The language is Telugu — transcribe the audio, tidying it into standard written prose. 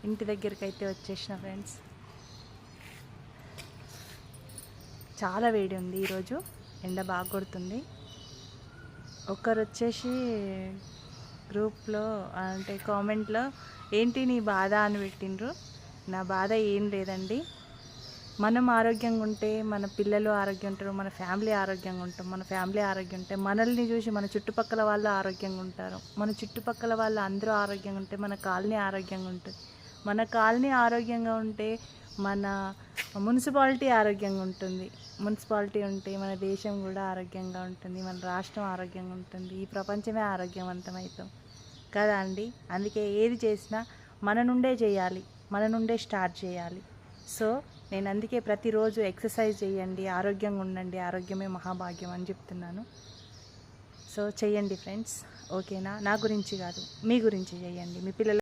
ఇంటి దగ్గరికి అయితే వచ్చేసిన ఫ్రెండ్స్. చాలా వేడి ఉంది ఈరోజు, ఎండ బాగా కొడుతుంది. ఒకరు వచ్చేసి గ్రూప్లో అంటే కామెంట్లో ఏంటి నీ బాధ అని పెట్టిండ్రు. నా బాధ ఏం లేదండి. మనం ఆరోగ్యంగా ఉంటే మన పిల్లలు ఆరోగ్యంగా ఉంటారు, మన ఫ్యామిలీ ఆరోగ్యంగా ఉంటాం. మన ఫ్యామిలీ ఆరోగ్యం ఉంటే మనల్ని చూసి మన చుట్టుపక్కల వాళ్ళు ఆరోగ్యంగా ఉంటారు. మన చుట్టుపక్కల వాళ్ళు అందరూ ఆరోగ్యంగా ఉంటే మన కాలనీ ఆరోగ్యంగా ఉంటుంది. మన కాలనీ ఆరోగ్యంగా ఉంటే మన మున్సిపాలిటీ ఆరోగ్యంగా ఉంటుంది. మున్సిపాలిటీ ఉంటే మన దేశం కూడా ఆరోగ్యంగా ఉంటుంది, మన రాష్ట్రం ఆరోగ్యంగా ఉంటుంది, ఈ ప్రపంచమే ఆరోగ్యవంతమవుతాం కదా అండి. అందుకే ఏది చేసినా మన నుండే చేయాలి, మన నుండే స్టార్ట్ చేయాలి. సో నేను అందుకే ప్రతిరోజు ఎక్సర్సైజ్ చేయండి, ఆరోగ్యంగా ఉండండి, ఆరోగ్యమే మహాభాగ్యం అని చెప్తున్నాను. సో చేయండి ఫ్రెండ్స్, ఓకేనా? నా గురించి కాదు, మీ గురించి చేయండి, మీ పిల్లల